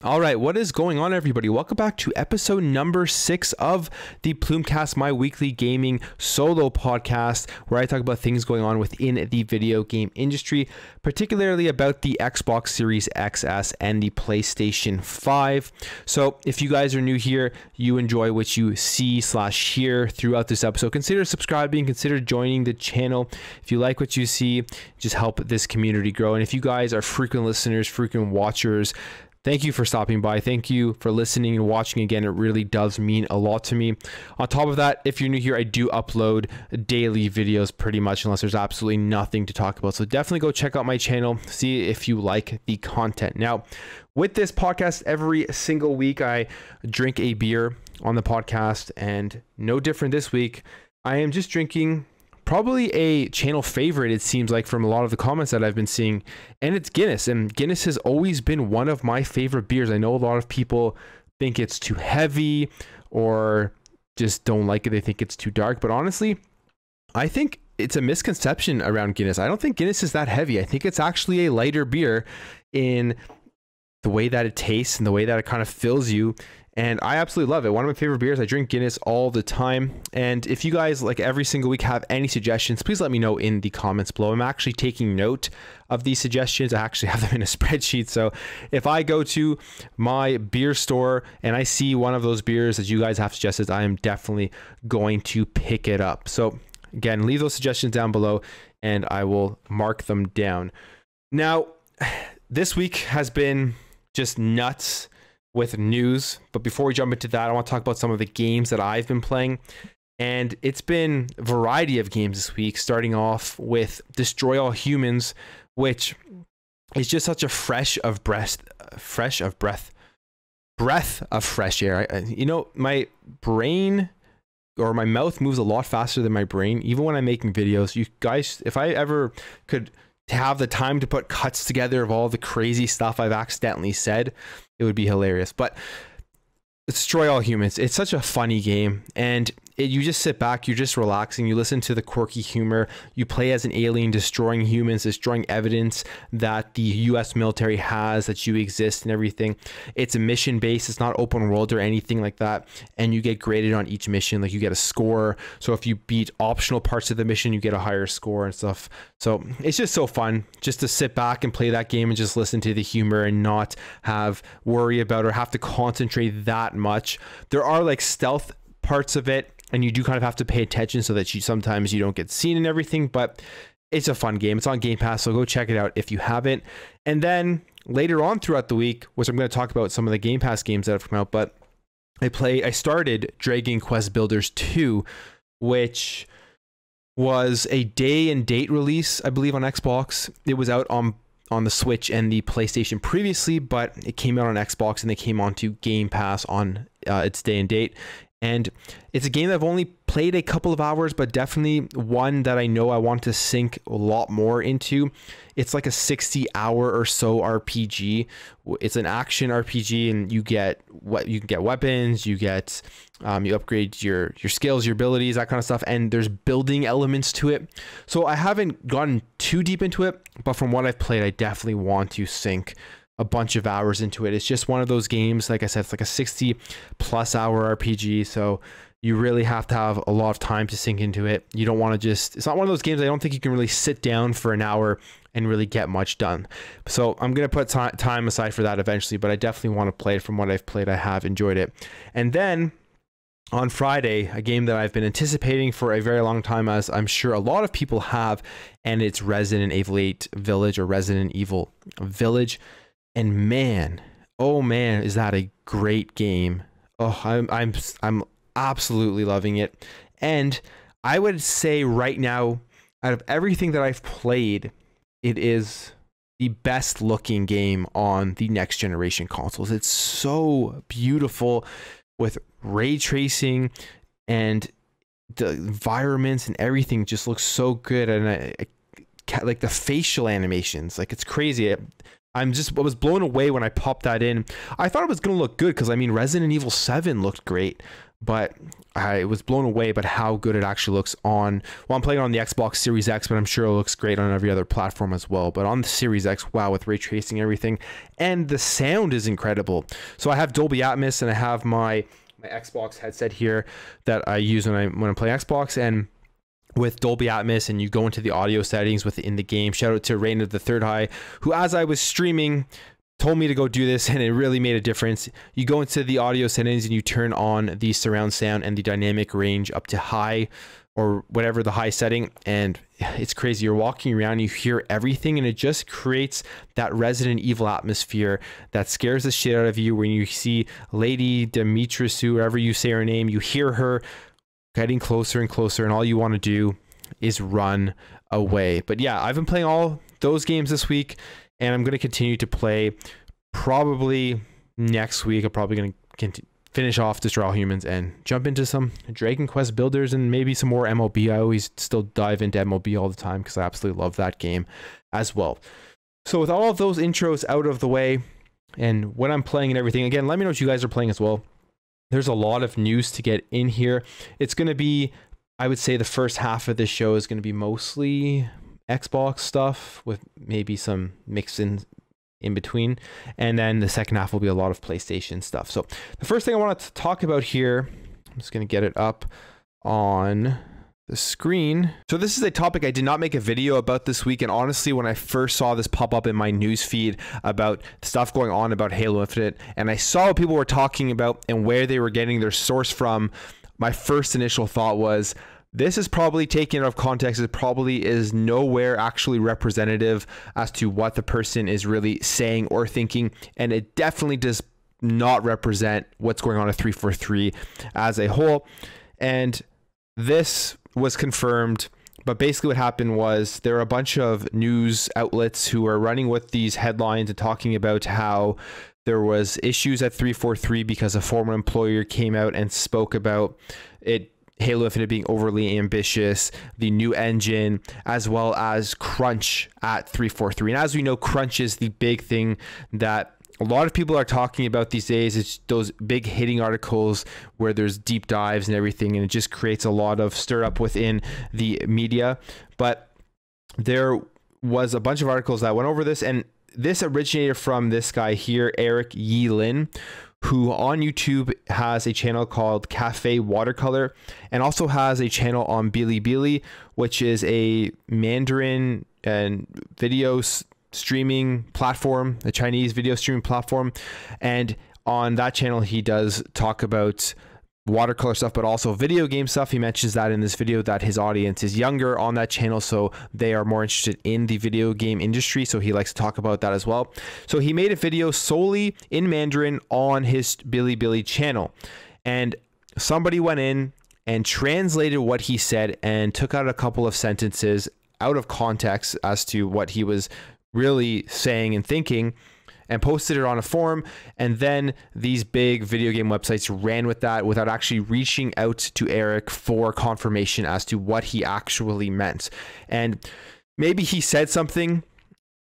All right, what is going on, everybody? Welcome back to episode number 6 of the Plumecast, my weekly gaming solo podcast, where I talk about things going on within the video game industry, particularly about the Xbox Series XS and the PlayStation 5. So if you guys are new here, you enjoy what you see/hear throughout this episode, consider subscribing, consider joining the channel. If you like what you see, just help this community grow. And if you guys are frequent listeners, frequent watchers, thank you for stopping by. Thank you for listening and watching again. It really does mean a lot to me. On top of that, if you're new here, I do upload daily videos pretty much unless there's absolutely nothing to talk about. So definitely go check out my channel, see if you like the content. Now, with this podcast, every single week I drink a beer on the podcast, and no different this week. I am just drinking probably a channel favorite, it seems like, from a lot of the comments that I've been seeing, and it's Guinness. And Guinness has always been one of my favorite beers. I know a lot of people think it's too heavy or just don't like it. They think it's too dark, but honestly, I think it's a misconception around Guinness. I don't think Guinness is that heavy. I think it's actually a lighter beer in the way that it tastes and the way that it kind of fills you. And I absolutely love it. One of my favorite beers. I drink Guinness all the time. And if you guys, like every single week, have any suggestions, please let me know in the comments below. I'm actually taking note of these suggestions. I actually have them in a spreadsheet. So if I go to my beer store and I see one of those beers that you guys have suggested, I am definitely going to pick it up. So again, leave those suggestions down below and I will mark them down. Now, this week has been just nuts with news, but before we jump into that, I want to talk about some of the games that I've been playing. And it's been a variety of games this week, starting off with Destroy All Humans, which is just such a breath of fresh air. You know, my brain or my mouth moves a lot faster than my brain, even when I'm making videos. You guys, if I ever could have the time to put cuts together of all the crazy stuff I've accidentally said, it would be hilarious. But Destroy All Humans, it's such a funny game, and you just sit back, you're just relaxing, you listen to the quirky humor, you play as an alien destroying humans, destroying evidence that the US military has that you exist and everything. It's a mission based, it's not open world or anything like that, and you get graded on each mission. Like, you get a score, so if you beat optional parts of the mission, you get a higher score and stuff. So it's just so fun just to sit back and play that game and just listen to the humor and not have worry about or have to concentrate that much. There are like stealth parts of it, and you do kind of have to pay attention so that sometimes you don't get seen and everything, but it's a fun game. It's on Game Pass, so go check it out if you haven't. And then later on throughout the week, which I'm going to talk about some of the Game Pass games that have come out, but I started Dragon Quest Builders 2, which was a day and date release, I believe, on Xbox. It was out on the Switch and the PlayStation previously, but it came out on Xbox and they came onto Game Pass on its day and date. And it's a game that I've only played a couple of hours, but definitely one that I know I want to sink a lot more into. It's like a 60-hour or so RPG. It's an action RPG, and you can get weapons, you upgrade your skills, your abilities, that kind of stuff, and there's building elements to it. So I haven't gotten too deep into it, but from what I've played, I definitely want to sink a bunch of hours into it. It's just one of those games, like I said, it's like a 60+ hour RPG, so you really have to have a lot of time to sink into it. You don't want to it's not one of those games I don't think you can really sit down for an hour and really get much done. So I'm going to put time aside for that eventually, but I definitely want to play it. From what I've played, I have enjoyed it. And then on Friday, a game that I've been anticipating for a very long time, as I'm sure a lot of people have, and it's Resident Evil 8 Village, or Resident Evil Village. And man, oh man, is that a great game. Oh, I'm absolutely loving it. And I would say right now, out of everything that I've played, it is the best looking game on the next generation consoles. It's so beautiful with ray tracing, and the environments and everything just looks so good. And I like the facial animations, like it's crazy. I was blown away when I popped that in. I thought it was going to look good because, I mean, Resident Evil 7 looked great, but I was blown away by how good it actually looks on, well, I'm playing on the Xbox Series X, but I'm sure it looks great on every other platform as well. But on the Series X, wow, with ray tracing and everything, and the sound is incredible. So I have Dolby Atmos, and I have my Xbox headset here that I use when I'm playing Xbox, and with Dolby Atmos, and you go into the audio settings within the game. Shout out to Rain of the Third Eye, who, as I was streaming, told me to go do this, and it really made a difference. You go into the audio settings and you turn on the surround sound and the dynamic range up to high, or whatever the high setting, and it's crazy. You're walking around, you hear everything, and it just creates that Resident Evil atmosphere that scares the shit out of you. When you see Lady Dimitrescu, wherever you say her name, you hear her getting closer and closer, and all you want to do is run away. But yeah, I've been playing all those games this week, and I'm going to continue to play. Probably next week, I'm probably going to finish off Destroy All Humans and jump into some Dragon Quest Builders and maybe some more MLB. I always still dive into MLB all the time because I absolutely love that game as well. So with all of those intros out of the way and what I'm playing and everything, again, let me know what you guys are playing as well. There's a lot of news to get in here. It's going to be, I would say the first half of this show is going to be mostly Xbox stuff with maybe some mix in between, and then the second half will be a lot of PlayStation stuff. So the first thing I wanted to talk about here, I'm just going to get it up on the screen. So this is a topic I did not make a video about this week, and honestly, when I first saw this pop up in my news feed about stuff going on about Halo Infinite, and I saw what people were talking about and where they were getting their source from, my first initial thought was, this is probably taken out of context. It probably is nowhere actually representative as to what the person is really saying or thinking, and it definitely does not represent what's going on at 343 as a whole. And this was confirmed, but basically what happened was there are a bunch of news outlets who are running with these headlines and talking about how there was issues at 343 because a former employer came out and spoke about it, Halo Infinite being overly ambitious, the new engine, as well as crunch at 343. And as we know, crunch is the big thing that a lot of people are talking about these days. It's those big hitting articles where there's deep dives and everything, and it just creates a lot of stir up within the media. But there was a bunch of articles that went over this, and this originated from this guy here, Eric Yee-Lin, who on YouTube has a channel called Cafe Watercolor, and also has a channel on Bilibili, which is a Mandarin and video streaming platform, a Chinese video streaming platform. And on that channel, he does talk about watercolor stuff, but also video game stuff. He mentions that in this video that his audience is younger on that channel, so they are more interested in the video game industry, so he likes to talk about that as well. So he made a video solely in Mandarin on his Bilibili channel, and somebody went in and translated what he said and took out a couple of sentences out of context as to what he was really saying and thinking, and posted it on a forum. And then these big video game websites ran with that without actually reaching out to Eric for confirmation as to what he actually meant. And maybe he said something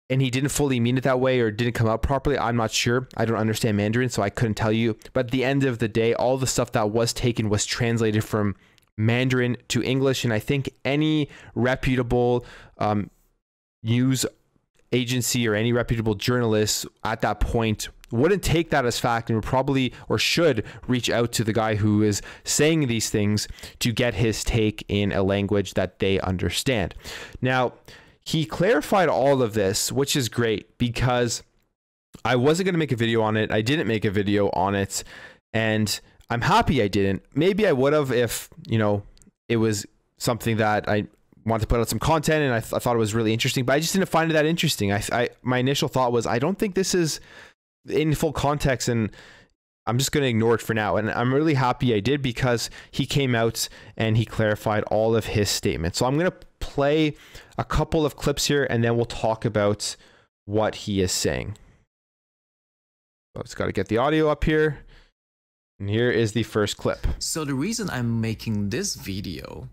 and he didn't fully mean it that way, or didn't come out properly. I'm not sure. I don't understand Mandarin, so I couldn't tell you. But at the end of the day, all the stuff that was taken was translated from Mandarin to English. And I think any reputable news agency or any reputable journalist at that point wouldn't take that as fact, and would probably, or should, reach out to the guy who is saying these things to get his take in a language that they understand. Now, he clarified all of this, which is great, because I wasn't going to make a video on it. I didn't make a video on it, and I'm happy I didn't. Maybe I would have if, you know, it was something that I wanted to put out some content and I thought it was really interesting, but I just didn't find it that interesting. My initial thought was, I don't think this is in full context, and I'm just going to ignore it for now. And I'm really happy I did, because he came out and he clarified all of his statements. So I'm going to play a couple of clips here, and then we'll talk about what he is saying. So I've just got to get the audio up here. And here is the first clip. So the reason I'm making this video,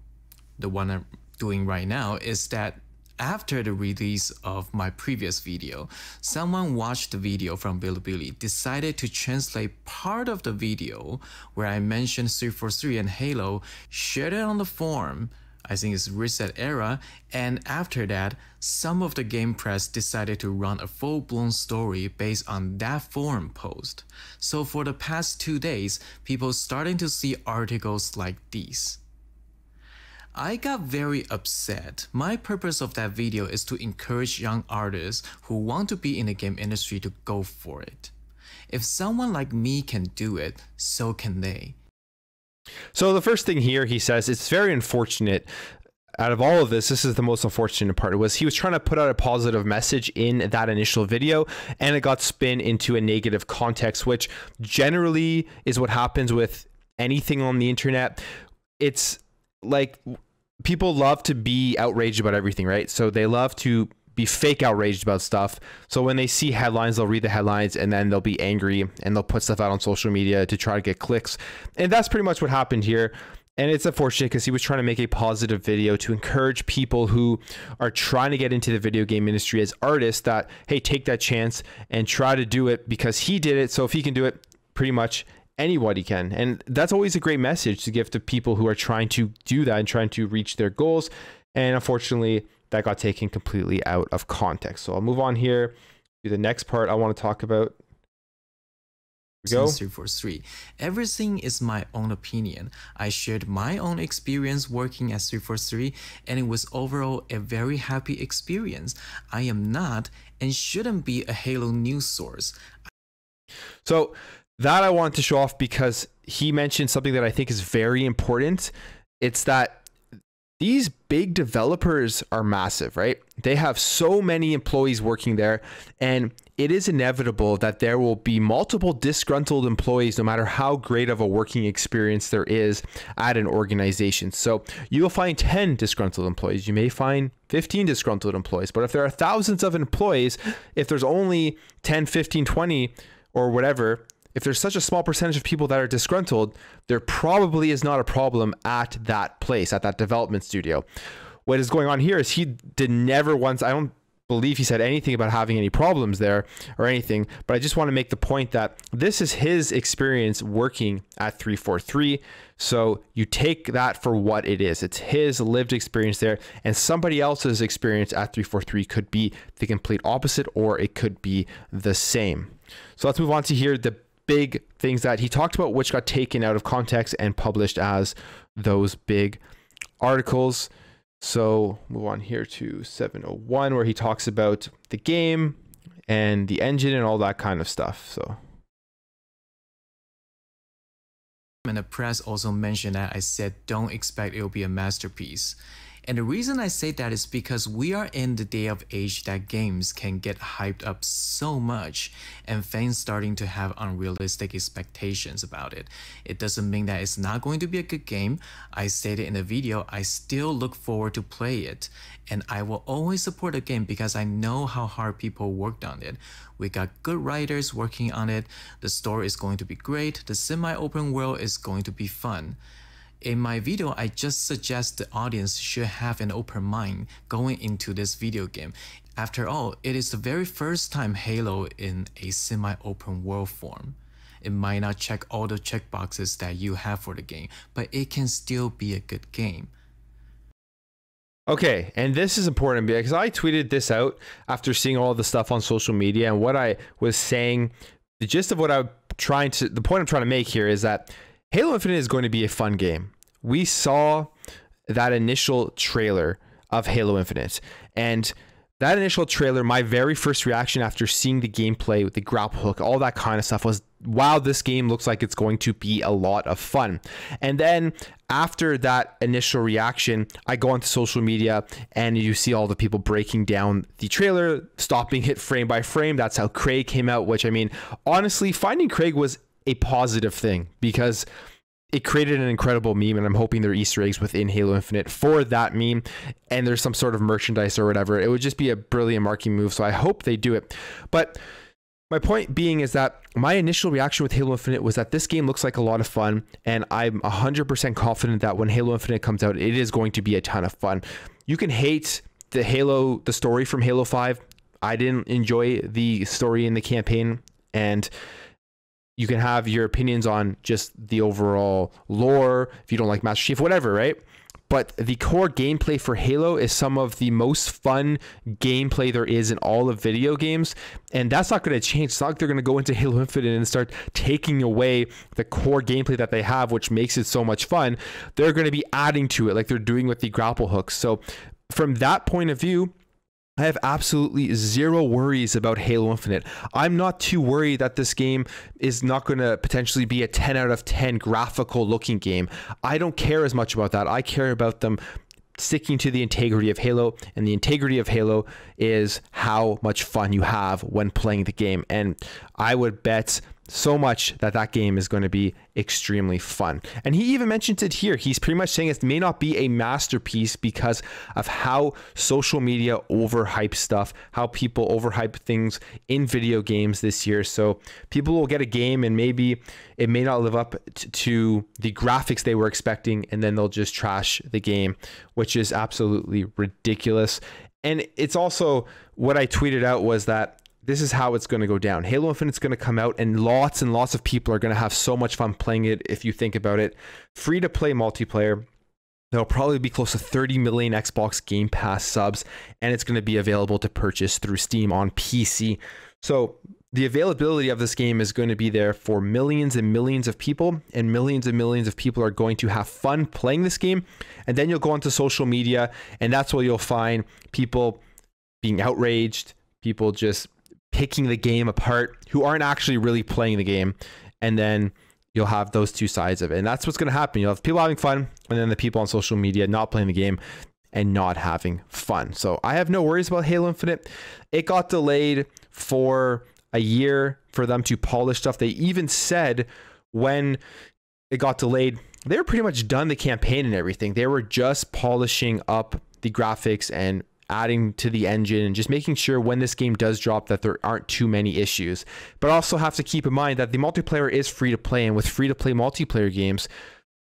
the one I'm doing right now, is that after the release of my previous video, someone watched the video from Bilibili, decided to translate part of the video where I mentioned 343 and Halo, shared it on the forum, I think it's Reset Era, and after that, some of the game press decided to run a full-blown story based on that forum post. So for the past 2 days, people starting to see articles like these. I got very upset. My purpose of that video is to encourage young artists who want to be in the game industry to go for it. If someone like me can do it, so can they. So the first thing here, he says, it's very unfortunate. Out of all of this, this is the most unfortunate part. Was he was trying to put out a positive message in that initial video, and it got spun into a negative context, which generally is what happens with anything on the internet. It's like people love to be outraged about everything, right? So they love to be fake outraged about stuff. So when they see headlines, they'll read the headlines and then they'll be angry and they'll put stuff out on social media to try to get clicks. And that's pretty much what happened here. And it's unfortunate because he was trying to make a positive video to encourage people who are trying to get into the video game industry as artists that, hey, take that chance and try to do it because he did it. So if he can do it, pretty much anybody can. And that's always a great message to give to people who are trying to do that and trying to reach their goals. And unfortunately, that got taken completely out of context. So I'll move on here to the next part I want to talk about. Here we go. 343. Everything is my own opinion. I shared my own experience working at 343, and it was overall a very happy experience. I am not and shouldn't be a Halo news source. So that I want to show off because he mentioned something that I think is very important. It's that these big developers are massive, right? They have so many employees working there, and it is inevitable that there will be multiple disgruntled employees no matter how great of a working experience there is at an organization. So you'll find 10 disgruntled employees. You may find 15 disgruntled employees, but if there are thousands of employees, if there's only 10, 15, 20 or whatever, if there's such a small percentage of people that are disgruntled, there probably is not a problem at that place, at that development studio. What is going on here is he did never once, I don't believe he said anything about having any problems there or anything, but I just want to make the point that this is his experience working at 343. So you take that for what it is. It's his lived experience there, and somebody else's experience at 343 could be the complete opposite, or it could be the same. So let's move on to here the big things that he talked about, which got taken out of context and published as those big articles. So move on here to 701, where he talks about the game and the engine and all that kind of stuff. So. And the press also mentioned that I said, don't expect it will be a masterpiece. And the reason I say that is because we are in the day of age that games can get hyped up so much and fans starting to have unrealistic expectations about it. It doesn't mean that it's not going to be a good game. I stated in the video, I still look forward to play it. And I will always support the game because I know how hard people worked on it. We got good writers working on it. The story is going to be great. The semi-open world is going to be fun. In my video, I just suggest the audience should have an open mind going into this video game. After all, it is the very first time Halo in a semi-open world form. It might not check all the checkboxes that you have for the game, but it can still be a good game. Okay, and this is important because I tweeted this out after seeing all the stuff on social media, and what I was saying, the gist of what the point I'm trying to make here is that Halo Infinite is going to be a fun game. We saw that initial trailer of Halo Infinite, and that initial trailer, my very first reaction after seeing the gameplay with the grapple hook, all that kind of stuff was, wow, this game looks like it's going to be a lot of fun. And then after that initial reaction, I go onto social media and you see all the people breaking down the trailer, stopping it frame by frame. That's how Craig came out, which, I mean, honestly, finding Craig was a positive thing because it created an incredible meme, and I'm hoping there are Easter eggs within Halo Infinite for that meme, and there's some sort of merchandise or whatever. It would just be a brilliant marketing move, so I hope they do it. But my point being is that my initial reaction with Halo Infinite was that this game looks like a lot of fun, and I'm 100% confident that when Halo Infinite comes out, it is going to be a ton of fun. You can hate the story from Halo 5, I didn't enjoy the story in the campaign, and you can have your opinions on just the overall lore if you don't like Master Chief, whatever, right? But the core gameplay for Halo is some of the most fun gameplay there is in all of video games. And that's not going to change. It's not like they're going to go into Halo Infinite and start taking away the core gameplay that they have, which makes it so much fun. They're going to be adding to it like they're doing with the grapple hooks. So from that point of view, I have absolutely zero worries about Halo Infinite. I'm not too worried that this game is not going to potentially be a 10 out of 10 graphical looking game. I don't care as much about that. I care about them sticking to the integrity of Halo, and the integrity of Halo is how much fun you have when playing the game. And I would bet so much that that game is going to be extremely fun. And he even mentions it here. He's pretty much saying it may not be a masterpiece because of how social media overhype stuff, how people overhype things in video games this year. So people will get a game and maybe it may not live up to the graphics they were expecting, and then they'll just trash the game, which is absolutely ridiculous. And it's also what I tweeted out was that this is how it's going to go down. Halo Infinite's going to come out and lots of people are going to have so much fun playing it. If you think about it, free to play multiplayer, there'll probably be close to 30 million Xbox Game Pass subs, and it's going to be available to purchase through Steam on PC. So the availability of this game is going to be there for millions and millions of people, and millions of people are going to have fun playing this game. And then you'll go onto social media, and that's where you'll find people being outraged, people just picking the game apart who aren't actually really playing the game. And then you'll have those two sides of it. And that's what's going to happen. You'll have people having fun, and then the people on social media not playing the game and not having fun. So I have no worries about Halo Infinite. It got delayed for a year for them to polish stuff. They even said when it got delayed, they were pretty much done the campaign and everything. They were just polishing up the graphics and adding to the engine and just making sure when this game does drop that there aren't too many issues. But also have to keep in mind that the multiplayer is free to play, and with free to play multiplayer games,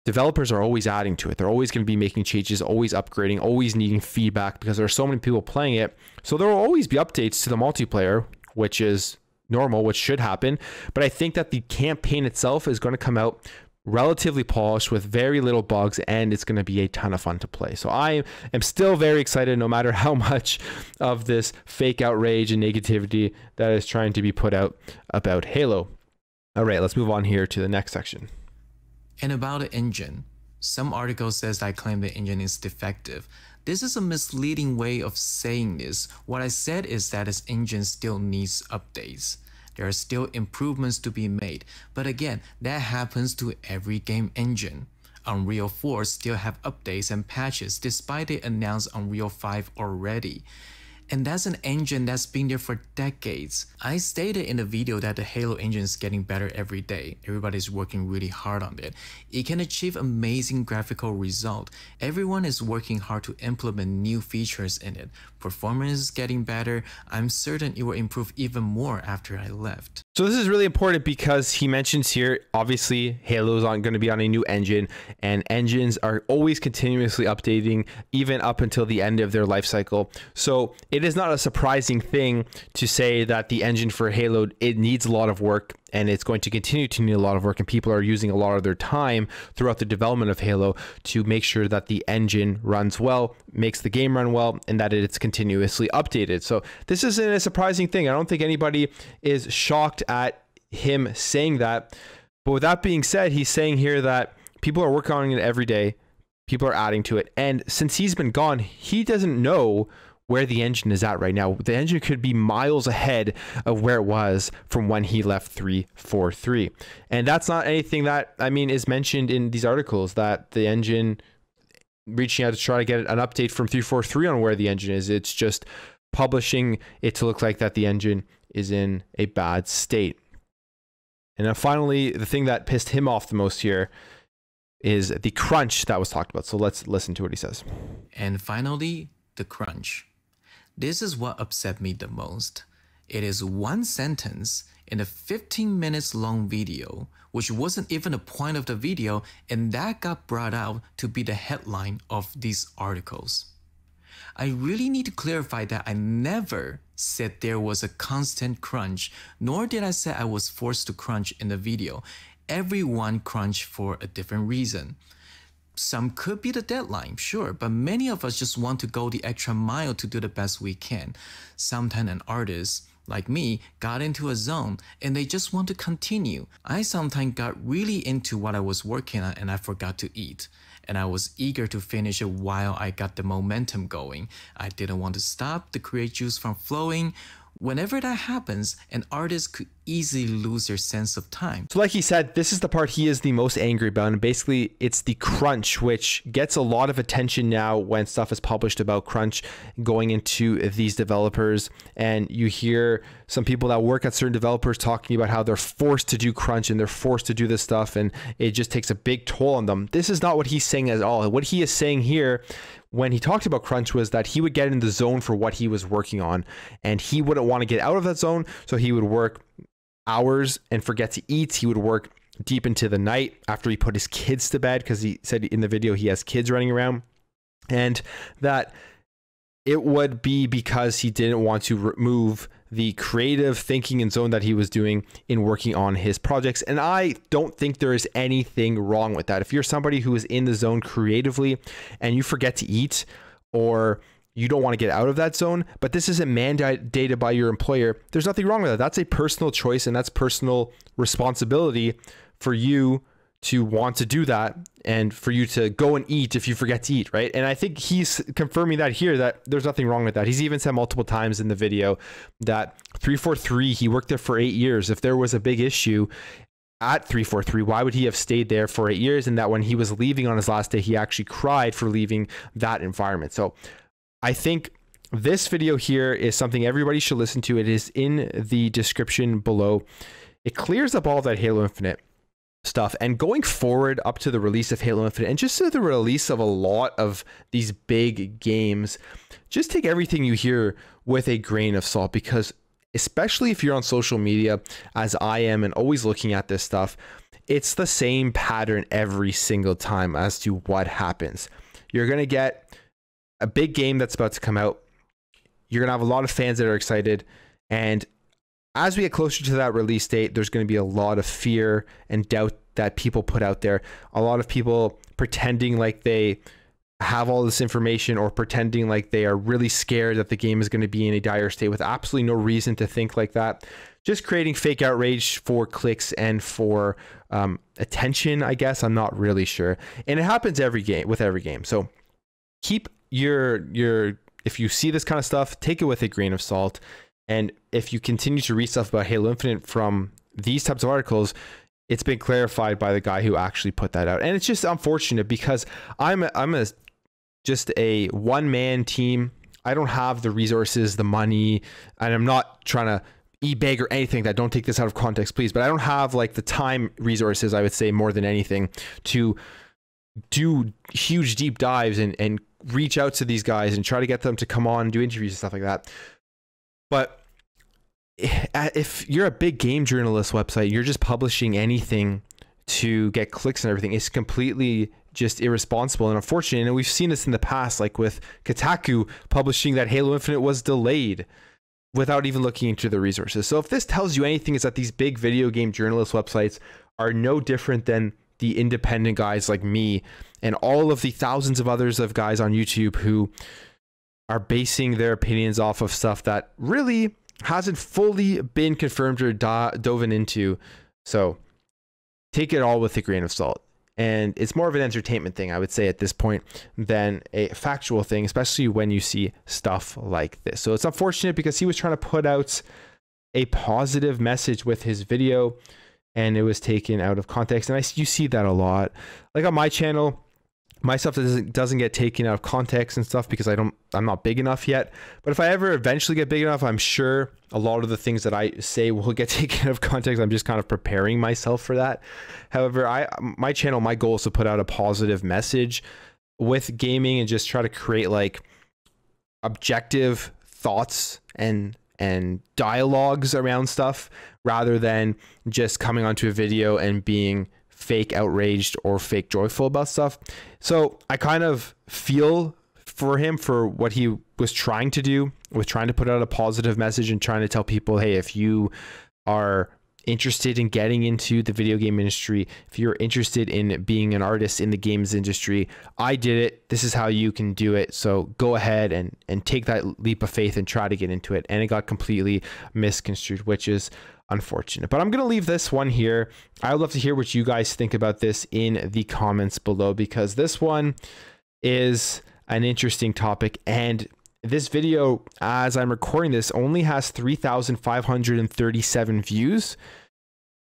developers are always adding to it. They're always going to be making changes, always upgrading, always needing feedback because there are so many people playing it. So there will always be updates to the multiplayer, which is normal, which should happen. But I think that the campaign itself is going to come out relatively polished with very little bugs, and it's going to be a ton of fun to play. So I am still very excited, no matter how much of this fake outrage and negativity that is trying to be put out about Halo. All right, let's move on here to the next section. And about the engine, some article says I claim the engine is defective. This is a misleading way of saying this. What I said is that this engine still needs updates. There are still improvements to be made, but again, that happens to every game engine. Unreal 4 still have updates and patches despite they announced Unreal 5 already. And that's an engine that's been there for decades. I stated in the video that the Halo engine is getting better every day. Everybody's working really hard on it. It can achieve amazing graphical result. Everyone is working hard to implement new features in it. Performance is getting better. I'm certain it will improve even more after I left. So this is really important because he mentions here, obviously Halo's going to be on a new engine, and engines are always continuously updating even up until the end of their life cycle. So it is not a surprising thing to say that the engine for Halo, it needs a lot of work, and it's going to continue to need a lot of work, and people are using a lot of their time throughout the development of Halo to make sure that the engine runs well, makes the game run well, and that it's continuously updated. So this isn't a surprising thing. I don't think anybody is shocked at him saying that. But with that being said, he's saying here that people are working on it every day, people are adding to it, and since he's been gone, he doesn't know where the engine is at right now. The engine could be miles ahead of where it was from when he left 343. And that's not anything that, I mean, is mentioned in these articles, that the engine reaching out to try to get an update from 343 on where the engine is. It's just publishing it to look like that the engine is in a bad state. And then finally, the thing that pissed him off the most here is the crunch that was talked about. So let's listen to what he says. And finally, the crunch. This is what upset me the most. It is one sentence in a 15 minutes long video, which wasn't even the point of the video, and that got brought out to be the headline of these articles. I really need to clarify that I never said there was a constant crunch, nor did I say I was forced to crunch in the video. Everyone crunched for a different reason. Some could be the deadline, sure, but many of us just want to go the extra mile to do the best we can. Sometimes an artist, like me, got into a zone and they just want to continue. I sometimes got really into what I was working on and I forgot to eat. And I was eager to finish it while I got the momentum going. I didn't want to stop the creative juice from flowing. Whenever that happens, an artist could easily lose their sense of time. So like he said, this is the part he is the most angry about, and basically it's the crunch, which gets a lot of attention now when stuff is published about crunch going into these developers. And you hear some people that work at certain developers talking about how they're forced to do crunch and they're forced to do this stuff, and it just takes a big toll on them. This is not what he's saying at all. What he is saying here when he talked about crunch was that he would get in the zone for what he was working on, and he wouldn't want to get out of that zone, so he would work hours and forget to eat. He would work deep into the night after he put his kids to bed, because he said in the video he has kids running around, and that it would be because he didn't want to remove the creative thinking and zone that he was doing in working on his projects. And I don't think there is anything wrong with that. If you're somebody who is in the zone creatively and you forget to eat, or you don't want to get out of that zone, but this isn't mandated by your employer, there's nothing wrong with that. That's a personal choice, and that's personal responsibility for you to want to do that, and for you to go and eat if you forget to eat, right? And I think he's confirming that here, that there's nothing wrong with that. He's even said multiple times in the video that 343, he worked there for 8 years. If there was a big issue at 343, why would he have stayed there for 8 years? And that when he was leaving on his last day, he actually cried for leaving that environment. So I think this video here is something everybody should listen to. It is in the description below. It clears up all of that Halo Infinite stuff, and going forward up to the release of Halo Infinite and just to the release of a lot of these big games, just take everything you hear with a grain of salt, because especially if you're on social media as I am and always looking at this stuff, it's the same pattern every single time as to what happens. You're going to get a big game that's about to come out. You're going to have a lot of fans that are excited, and as we get closer to that release date, there's going to be a lot of fear and doubt that people put out there. A lot of people pretending like they have all this information, or pretending like they are really scared that the game is going to be in a dire state with absolutely no reason to think like that. Just creating fake outrage for clicks and for attention, I guess. I'm not really sure. And it happens every game, with every game. So keep your if you see this kind of stuff, take it with a grain of salt. And if you continue to read stuff about Halo Infinite from these types of articles, it's been clarified by the guy who actually put that out. And it's just unfortunate, because I'm just a one-man team. I don't have the resources, the money, and I'm not trying to e-beg or anything. That don't take this out of context, please. But I don't have like the time resources, I would say, more than anything, to do huge deep dives and reach out to these guys and try to get them to come on and do interviews and stuff like that. But if you're a big game journalist website, you're just publishing anything to get clicks and everything. It's completely just irresponsible and unfortunate. And we've seen this in the past, like with Kotaku publishing that Halo Infinite was delayed without even looking into the resources. So if this tells you anything, is that these big video game journalist websites are no different than the independent guys like me and all of the thousands of others of guys on YouTube who are basing their opinions off of stuff that really hasn't fully been confirmed or dove into. So take it all with a grain of salt. And it's more of an entertainment thing, I would say, at this point, than a factual thing, especially when you see stuff like this. So it's unfortunate, because he was trying to put out a positive message with his video, and it was taken out of context. And you see that a lot. Like on my channel, my stuff doesn't get taken out of context and stuff, because I'm not big enough yet. But if I ever eventually get big enough, I'm sure a lot of the things that I say will get taken out of context. I'm just kind of preparing myself for that. However, my channel, my goal is to put out a positive message with gaming and just try to create like objective thoughts and dialogues around stuff, rather than just coming onto a video and being fake outraged or fake joyful about stuff. So I kind of feel for him for what he was trying to do, with trying to put out a positive message and trying to tell people, hey, if you are interested in getting into the video game industry, if you're interested in being an artist in the games industry, I did it. This is how you can do it. So go ahead and take that leap of faith and try to get into it. And it got completely misconstrued, which is unfortunate. But I'm going to leave this one here. I would love to hear what you guys think about this in the comments below, because this one is an interesting topic. And this video, as I'm recording this, only has 3,537 views.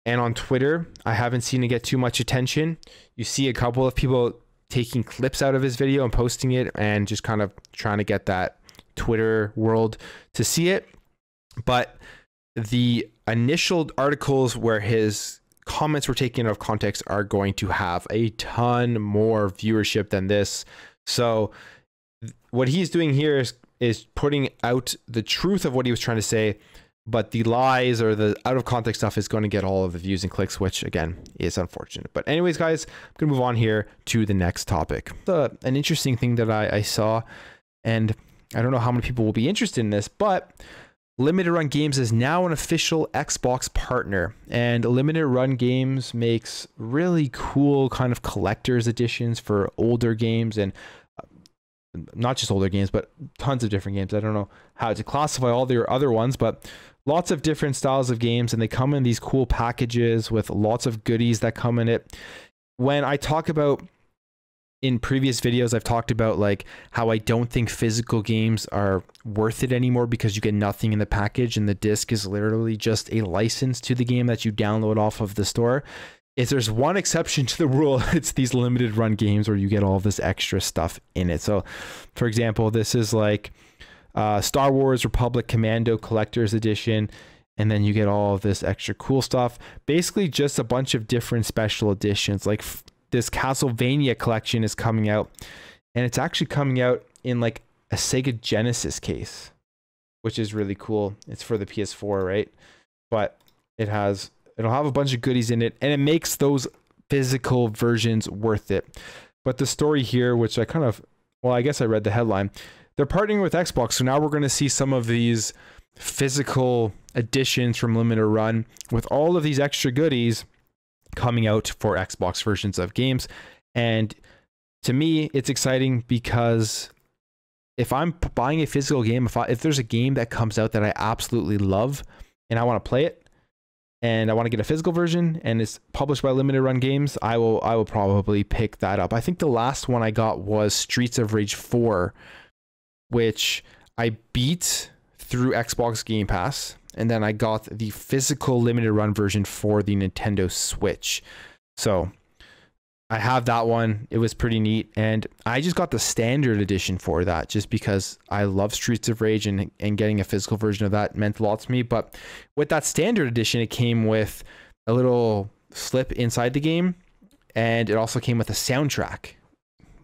And on Twitter, I haven't seen it get too much attention. You see a couple of people taking clips out of his video and posting it and just kind of trying to get that Twitter world to see it. But the initial articles where his comments were taken out of context are going to have a ton more viewership than this. So what he's doing here is putting out the truth of what he was trying to say, but the lies or the out of context stuff is going to get all of the views and clicks, which again is unfortunate. But anyways, guys, I'm going to move on here to the next topic. An interesting thing that I saw, and I don't know how many people will be interested in this, but Limited Run Games is now an official Xbox partner, and Limited Run Games makes really cool kind of collector's editions for older games, and not just older games, but tons of different games. I don't know how to classify all their other ones, but lots of different styles of games, and they come in these cool packages with lots of goodies that come in it. When I talk about, in previous videos, I've talked about like how I don't think physical games are worth it anymore because you get nothing in the package, and the disc is literally just a license to the game that you download off of the store. If there's one exception to the rule, it's these limited run games where you get all of this extra stuff in it. So for example, this is like Star Wars Republic Commando Collector's Edition, and then you get all of this extra cool stuff. Basically just a bunch of different special editions. Like this Castlevania collection is coming out, and it's actually coming out in like a Sega Genesis case, which is really cool. It's for the PS4, right? But it'll have a bunch of goodies in it, and it makes those physical versions worth it. But the story here, which I guess I read the headline, they're partnering with Xbox. So now we're going to see some of these physical editions from Limited Run with all of these extra goodies coming out for Xbox versions of games. And to me, it's exciting because if I'm buying a physical game, if there's a game that comes out that I absolutely love and I want to play it, and I want to get a physical version, and it's published by Limited Run Games, I will probably pick that up. I think the last one I got was Streets of Rage 4, which I beat through Xbox Game Pass, and then I got the physical Limited Run version for the Nintendo Switch. So I have that one. It was pretty neat, and I just got the standard edition for that just because I love Streets of Rage, and getting a physical version of that meant a lot to me. But with that standard edition, it came with a little slip inside the game, and it also came with a soundtrack,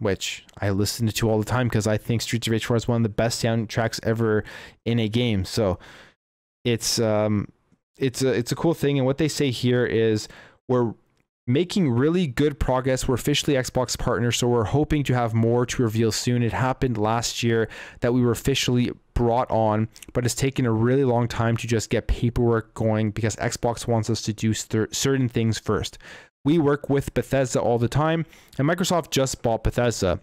which I listen to all the time because I think Streets of Rage 4 is one of the best soundtracks ever in a game. So it's a cool thing. And what they say here is we're making really good progress. We're officially Xbox partners, so we're hoping to have more to reveal soon. It happened last year that we were officially brought on, but it's taken a really long time to just get paperwork going because Xbox wants us to do certain things first. We work with Bethesda all the time, and Microsoft just bought Bethesda.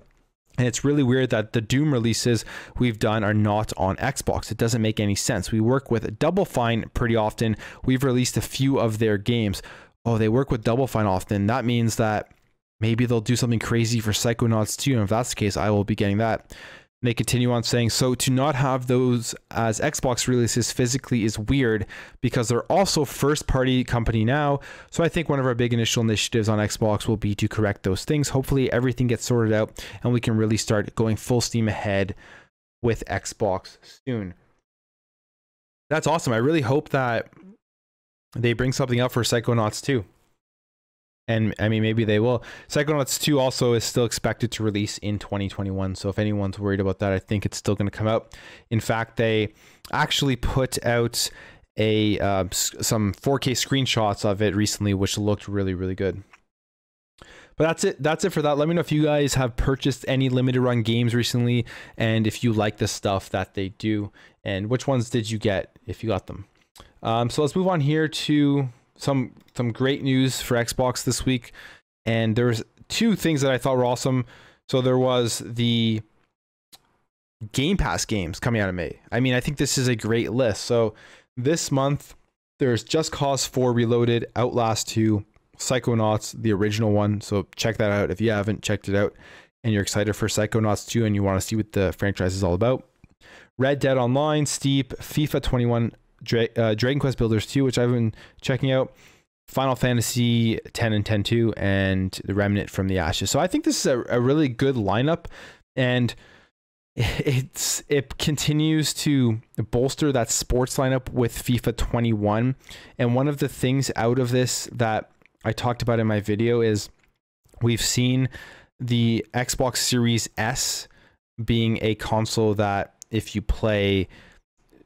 And it's really weird that the Doom releases we've done are not on Xbox. It doesn't make any sense. We work with Double Fine pretty often. We've released a few of their games. Oh, they work with Double Fine often. That means that maybe they'll do something crazy for Psychonauts 2. And if that's the case, I will be getting that. And they continue on saying, so to not have those as Xbox releases physically is weird because they're also first party company now. So I think one of our big initial initiatives on Xbox will be to correct those things. Hopefully everything gets sorted out and we can really start going full steam ahead with Xbox soon. That's awesome. I really hope that they bring something up for Psychonauts 2. And I mean, maybe they will. Psychonauts 2 also is still expected to release in 2021. So if anyone's worried about that, I think it's still going to come out. In fact, they actually put out some 4K screenshots of it recently, which looked really, really good. But that's it for that. Let me know if you guys have purchased any limited run games recently, and if you like the stuff that they do, and which ones did you get if you got them. So let's move on here to some great news for Xbox this week. And there's two things that I thought were awesome. So there was the Game Pass games coming out of May. I mean, I think this is a great list. So this month there's Just Cause 4 Reloaded, Outlast 2, Psychonauts, the original one. So check that out if you haven't checked it out and you're excited for Psychonauts 2 and you want to see what the franchise is all about. Red Dead Online, Steep, FIFA 21, Dragon Quest Builders 2, which I've been checking out, Final Fantasy 10 and 10-2, and The Remnant from the Ashes. So I think this is a really good lineup, and it continues to bolster that sports lineup with FIFA 21. And one of the things out of this that I talked about in my video is we've seen the Xbox Series S being a console that if you play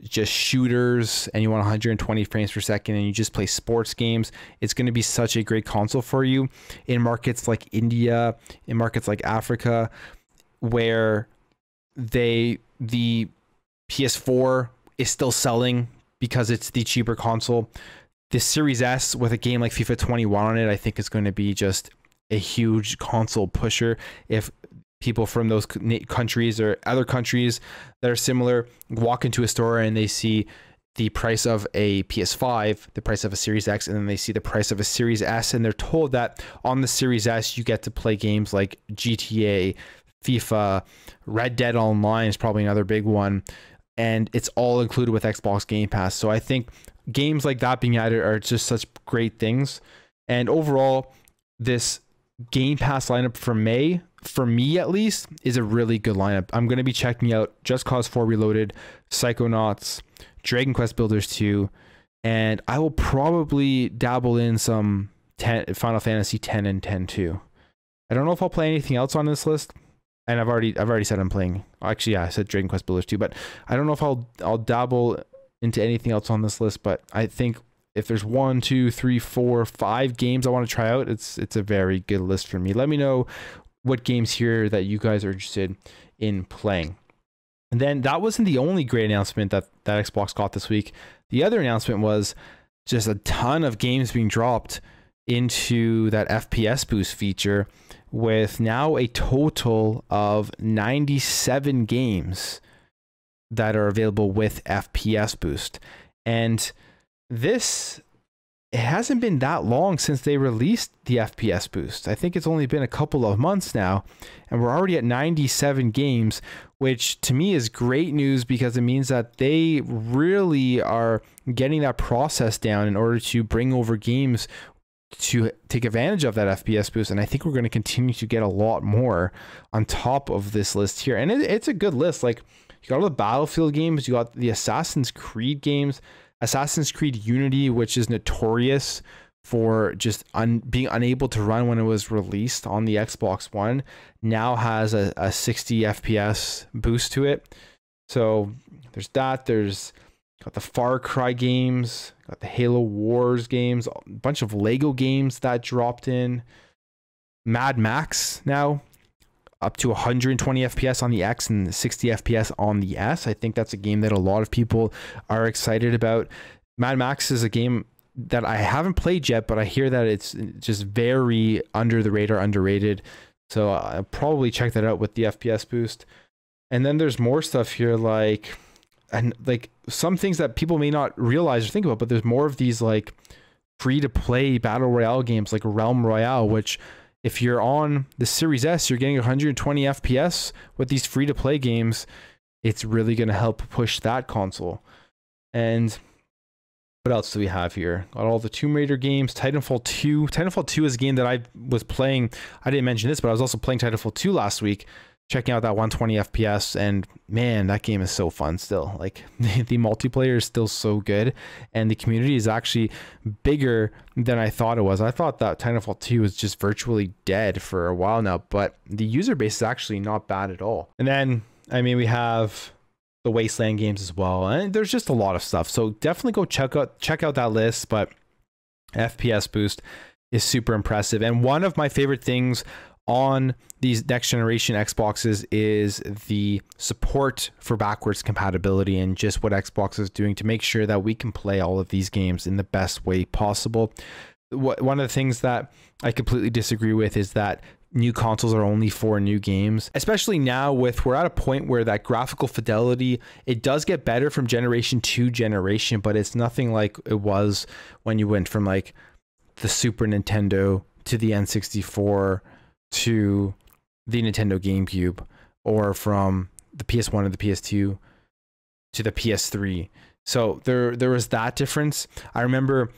just shooters and you want 120 frames per second and you just play sports games, it's going to be such a great console for you in markets like India, in markets like Africa, where the PS4 is still selling because it's the cheaper console. The Series S with a game like FIFA 21 on it, I think is going to be just a huge console pusher. If people from those countries or other countries that are similar walk into a store and they see the price of a PS5, the price of a Series X, and then they see the price of a Series S, and they're told that on the Series S you get to play games like GTA, FIFA, Red Dead Online is probably another big one, and it's all included with Xbox Game Pass. So I think games like that being added are just such great things. And overall, this Game Pass lineup for May, for me at least, is a really good lineup. I'm going to be checking out Just Cause 4 Reloaded, Psychonauts, Dragon Quest Builders 2, and I will probably dabble in some Final Fantasy 10 and 10-2. I don't know if I'll play anything else on this list. And I've already said I'm playing. Actually, yeah, I said Dragon Quest Builders 2, but I don't know if I'll dabble into anything else on this list. But I think if there's 1, 2, 3, 4, 5 games I want to try out, it's a very good list for me. Let me know what games here that you guys are interested in playing. And then that wasn't the only great announcement that Xbox got this week. The other announcement was just a ton of games being dropped into that FPS boost feature, with now a total of 97 games that are available with FPS boost. And it hasn't been that long since they released the FPS boost. I think it's only been a couple of months now, and we're already at 97 games, which to me is great news because it means that they really are getting that process down in order to bring over games to take advantage of that FPS boost. And I think we're going to continue to get a lot more on top of this list here. And it's a good list. Like, you got all the Battlefield games, you got the Assassin's Creed games, Assassin's Creed Unity, which is notorious for just being unable to run when it was released on the Xbox One, now has a 60 FPS boost to it. So there's that. There's got the Far Cry games, got the Halo Wars games, a bunch of Lego games that dropped in. Mad Max now up to 120 FPS on the X and 60 FPS on the S. I think that's a game that a lot of people are excited about. Mad Max is a game that I haven't played yet, but I hear that it's just very under the radar, underrated. So I'll probably check that out with the FPS boost. And then there's more stuff here, like some things that people may not realize or think about, but there's more of these like free to play battle royale games like Realm Royale, which if you're on the Series S, you're getting 120 FPS with these free to play games. It's really going to help push that console. And what else do we have here? Got all the Tomb Raider games, Titanfall 2. Titanfall 2 is a game that I was playing. I didn't mention this, but I was also playing Titanfall 2 last week, checking out that 120 FPS, and man, that game is so fun still. Like, the multiplayer is still so good, and the community is actually bigger than I thought it was. I thought that Titanfall 2 was just virtually dead for a while now, but the user base is actually not bad at all. And then, I mean, we have the Wasteland games as well, and there's just a lot of stuff. So definitely go check out that list. But FPS boost, is super impressive. And one of my favorite things on these next generation Xboxes is the support for backwards compatibility, and just what Xbox is doing to make sure that we can play all of these games in the best way possible. One of the things that I completely disagree with is that new consoles are only for new games, especially now we're at a point where that graphical fidelity, it does get better from generation to generation, but it's nothing like it was when you went from like the Super Nintendo to the N64 to the Nintendo GameCube, or from the PS1 to the PS2 to the PS3. So there was that difference. I remember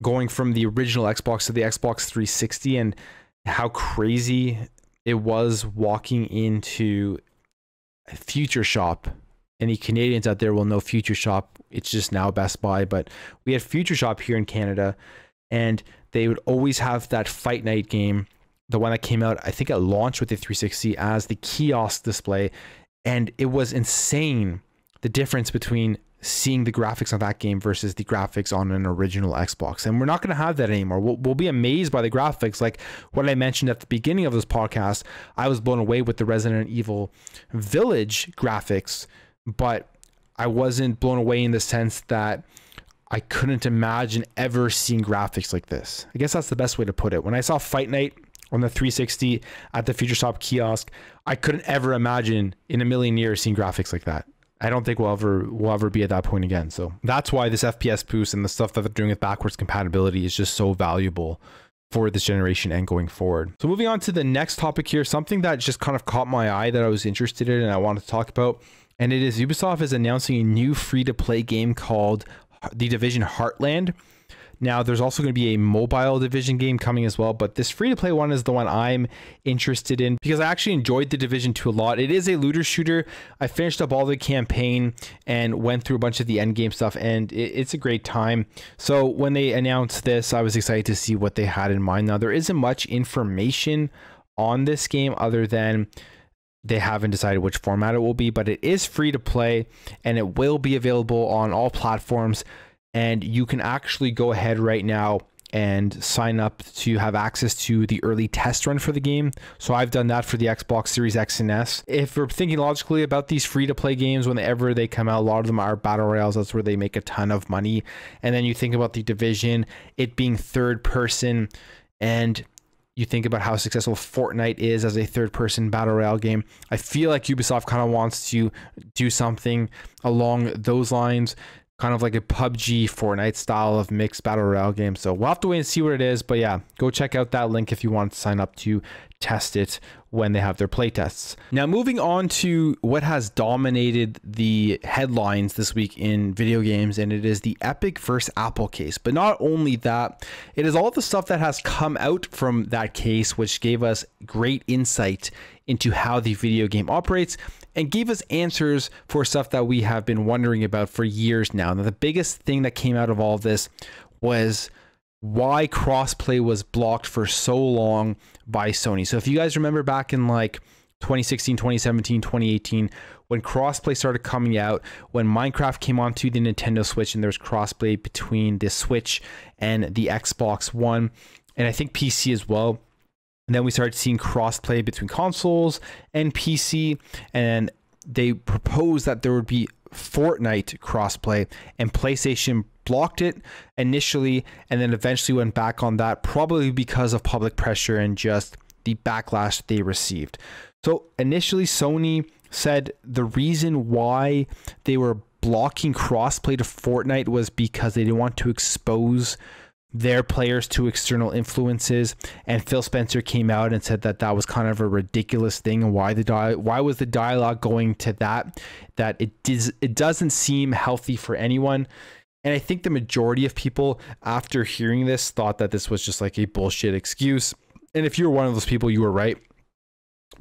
going from the original Xbox to the Xbox 360 and how crazy it was walking into a Future Shop. Any Canadians out there will know Future Shop. It's just now Best Buy, but we had Future Shop here in Canada, and they would always have that Fight Night game, the one that came out, I think, at launch with the 360 as the kiosk display. And it was insane, the difference between seeing the graphics on that game versus the graphics on an original Xbox. And we're not going to have that anymore. We'll be amazed by the graphics. Like what I mentioned at the beginning of this podcast, I was blown away with the Resident Evil Village graphics, but I wasn't blown away in the sense that I couldn't imagine ever seeing graphics like this. I guess that's the best way to put it. When I saw Fight Night on the 360 at the Future Shop kiosk, I couldn't ever imagine in a million years seeing graphics like that. I don't think we'll ever be at that point again. So that's why this FPS boost and the stuff that they're doing with backwards compatibility is just so valuable for this generation and going forward. So moving on to the next topic here, something that just kind of caught my eye that I was interested in and I wanted to talk about, and it is Ubisoft is announcing a new free-to-play game called the Division Heartland. Now, there's also going to be a mobile Division game coming as well, but this free-to-play one is the one I'm interested in because I actually enjoyed the Division 2 a lot. It is a looter shooter. I finished up all the campaign and went through a bunch of the end game stuff, and it's a great time. So when they announced this, I was excited to see what they had in mind. Now, there isn't much information on this game other than they haven't decided which format it will be, but it is free to play and it will be available on all platforms. And you can actually go ahead right now and sign up to have access to the early test run for the game. So I've done that for the Xbox Series X and S. If we're thinking logically about these free-to-play games, whenever they come out, a lot of them are battle royales. That's where they make a ton of money. And then you think about the Division, it being third person, and you think about how successful Fortnite is as a third-person battle royale game. I feel like Ubisoft kind of wants to do something along those lines, kind of like a PUBG Fortnite style of mixed battle royale game. So we'll have to wait and see what it is. But yeah, go check out that link if you want to sign up to test it when they have their playtests. Now, moving on to what has dominated the headlines this week in video games, and it is the Epic versus Apple case. But not only that, it is all the stuff that has come out from that case, which gave us great insight into how the video game operates and gave us answers for stuff that we have been wondering about for years now. Now, the biggest thing that came out of all of this was why crossplay was blocked for so long by Sony. So if you guys remember back in like 2016, 2017, 2018, when crossplay started coming out, when Minecraft came onto the Nintendo Switch and there was crossplay between the Switch and the Xbox One, and I think PC as well. And then we started seeing crossplay between consoles and PC, and they proposed that there would be Fortnite crossplay, and PlayStation blocked it initially and then eventually went back on that, probably because of public pressure and just the backlash they received. So initially Sony said the reason why they were blocking crossplay to Fortnite was because they didn't want to expose their players to external influences, and Phil Spencer came out and said that that was kind of a ridiculous thing, and why was the dialogue going to that it doesn't seem healthy for anyone. And I think the majority of people after hearing this thought that this was just like a bullshit excuse, and if you were one of those people, you were right,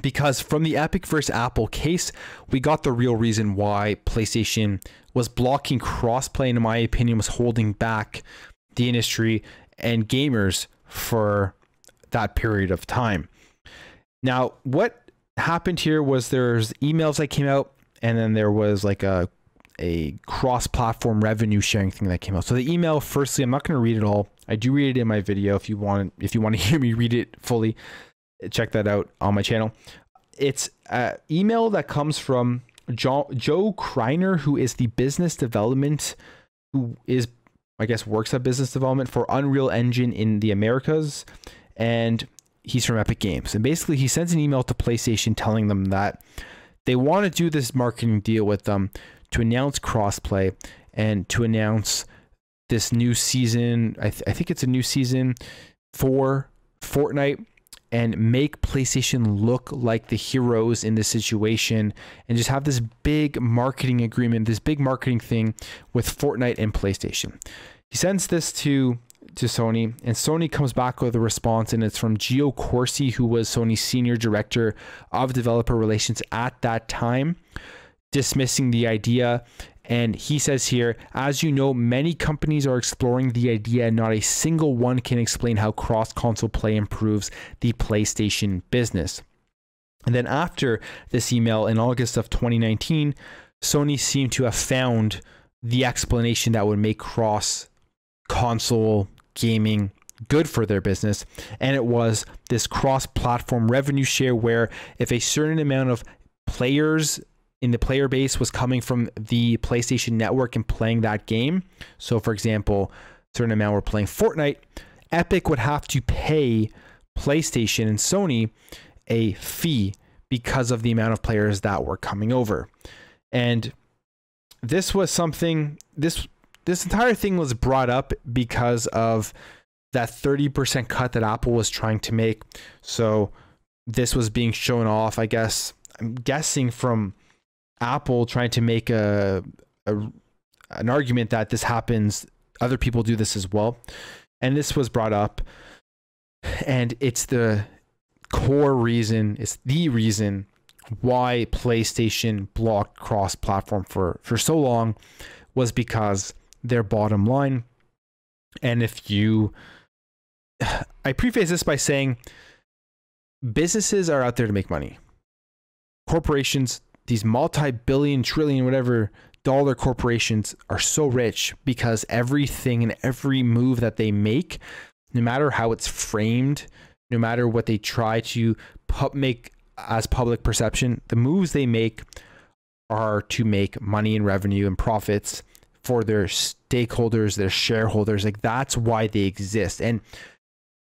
because from the Epic versus Apple case, we got the real reason why PlayStation was blocking crossplay, and in my opinion was holding back the industry and gamers for that period of time. Now, what happened here was there's emails that came out, and then there was like a cross-platform revenue sharing thing that came out. So the email, firstly, I'm not going to read it all. I do read it in my video. If you want to hear me read it fully, check that out on my channel. It's an email that comes from Joe Kreiner, who is the business development, who is, I guess, works at business development for Unreal Engine in the Americas, and he's from Epic Games. And basically he sends an email to PlayStation telling them that they want to do this marketing deal with them to announce crossplay and to announce this new season. I think it's a new season for Fortnite, and make PlayStation look like the heroes in this situation, and just have this big marketing agreement, this big marketing thing with Fortnite and PlayStation. He sends this to Sony, and Sony comes back with a response, and it's from Gio Corsi, who was Sony's senior director of developer relations at that time, dismissing the idea. And he says here, as you know, many companies are exploring the idea, and not a single one can explain how cross-console play improves the PlayStation business. And then after this email in August of 2019, Sony seemed to have found the explanation that would make cross-console gaming good for their business. And it was this cross-platform revenue share, where if a certain amount of players in the player base was coming from the PlayStation Network and playing that game, so for example, a certain amount were playing Fortnite, Epic would have to pay PlayStation and Sony a fee because of the amount of players that were coming over. And this was something, this entire thing was brought up because of that 30% cut that Apple was trying to make. So this was being shown off, I guess, I'm guessing from Apple trying to make an argument that this happens, other people do this as well. And this was brought up, and it's the core reason, it's the reason why PlayStation blocked cross-platform for so long, was because their bottom line. And I preface this by saying businesses are out there to make money. Corporations, these multi-billion, trillion, whatever dollar corporations, are so rich because everything and every move that they make, no matter how it's framed, no matter what they try to make as public perception, the moves they make are to make money and revenue and profits for their stakeholders, their shareholders. Like, that's why they exist. And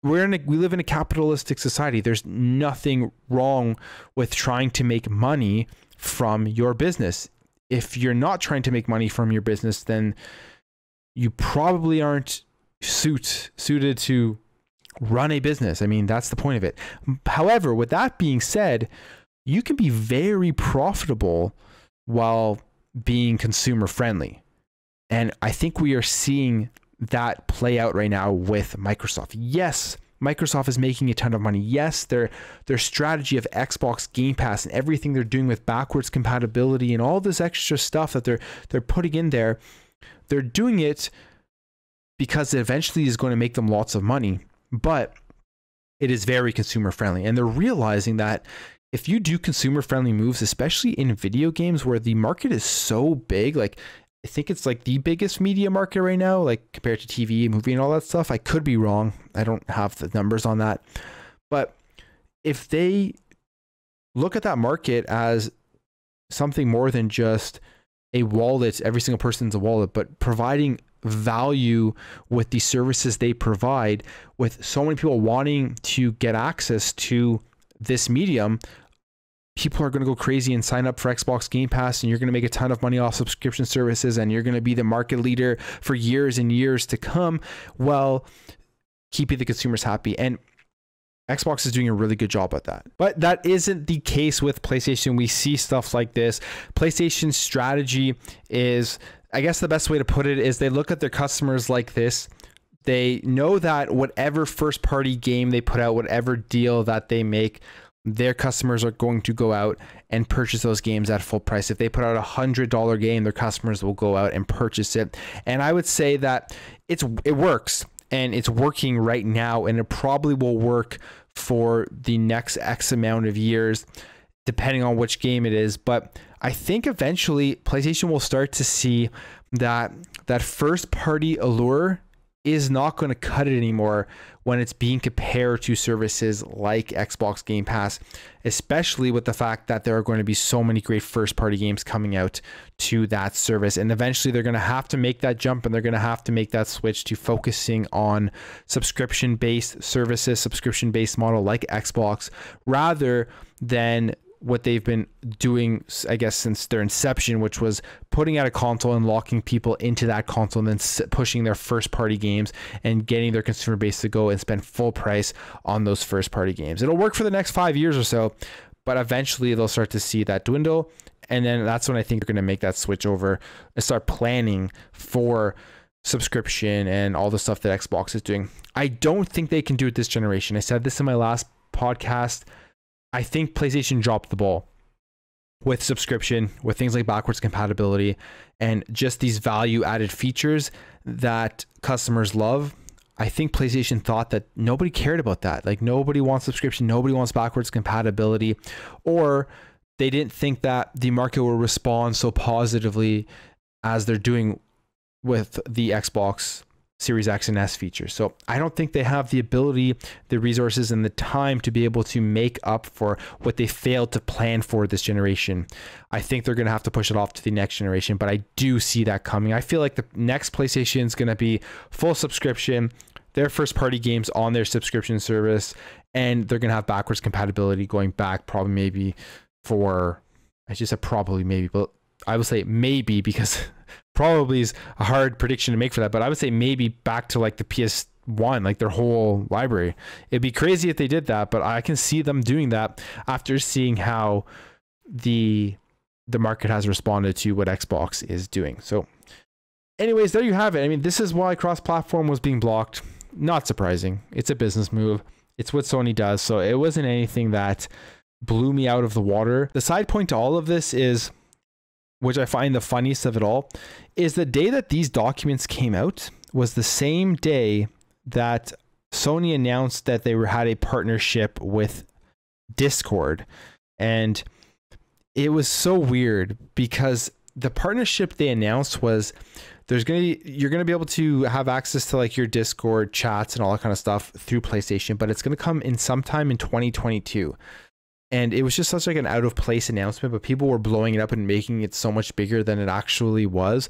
we live in a capitalistic society. There's nothing wrong with trying to make money from your business. If you're not trying to make money from your business, then you probably aren't suited to run a business. I mean, that's the point of it. However, with that being said, you can be very profitable while being consumer friendly. And I think we are seeing that play out right now with Microsoft. Yes, Microsoft is making a ton of money. Yes, their strategy of Xbox Game Pass and everything they're doing with backwards compatibility and all this extra stuff that they're putting in there, they're doing it because it eventually is going to make them lots of money. But it is very consumer friendly, and they're realizing that if you do consumer friendly moves, especially in video games where the market is so big, like I think it's like the biggest media market right now, like compared to TV, movie, and all that stuff. I could be wrong. I don't have the numbers on that. But if they look at that market as something more than just a wallet, every single person's a wallet, but providing value with the services they provide, with so many people wanting to get access to this medium, people are going to go crazy and sign up for Xbox Game Pass, and you're going to make a ton of money off subscription services, and you're going to be the market leader for years and years to come, while keeping the consumers happy. And Xbox is doing a really good job at that. But that isn't the case with PlayStation. We see stuff like this. PlayStation's strategy is, I guess the best way to put it is, they look at their customers like this. They know that whatever first party game they put out, whatever deal that they make, their customers are going to go out and purchase those games at full price. If they put out $100 game, their customers will go out and purchase it. And I would say that it works, and it's working right now, and it probably will work for the next X amount of years, depending on which game it is. But I think eventually PlayStation will start to see that first party allure is not going to cut it anymore when it's being compared to services like Xbox Game Pass, especially with the fact that there are going to be so many great first-party games coming out to that service. And eventually they're going to have to make that jump, and they're going to have to make that switch to focusing on subscription-based services, subscription-based model like Xbox, rather than what they've been doing, I guess, since their inception, which was putting out a console and locking people into that console and then pushing their first party games and getting their consumer base to go and spend full price on those first party games. It'll work for the next 5 years or so, but eventually they'll start to see that dwindle. And then that's when I think they're going to make that switch over and start planning for subscription and all the stuff that Xbox is doing. I don't think they can do it this generation. I said this in my last podcast. I think PlayStation dropped the ball with subscription, with things like backwards compatibility, and just these value added features that customers love. I think PlayStation thought that nobody cared about that. Like, nobody wants subscription, nobody wants backwards compatibility, or they didn't think that the market will respond so positively as they're doing with the Xbox Series X and S features. So I don't think they have the ability, the resources, and the time to be able to make up for what they failed to plan for this generation. I think they're going to have to push it off to the next generation, but I do see that coming. I feel like the next PlayStation is going to be full subscription, their first party games on their subscription service, and they're going to have backwards compatibility going back probably maybe for, I just said probably maybe, but I would say maybe because probably is a hard prediction to make for that, but I would say maybe back to like the PS1, like their whole library. It'd be crazy if they did that, but I can see them doing that after seeing how the market has responded to what Xbox is doing. So anyways, there you have it. I mean, this is why cross-platform was being blocked. Not surprising. It's a business move. It's what Sony does. So it wasn't anything that blew me out of the water. The side point to all of this is, which I find the funniest of it all, is the day that these documents came out was the same day that Sony announced that they had a partnership with Discord. And it was so weird because the partnership they announced was you're going to be able to have access to like your Discord chats and all that kind of stuff through PlayStation, but it's going to come in sometime in 2022. And it was just such like an out of place announcement, but people were blowing it up and making it so much bigger than it actually was.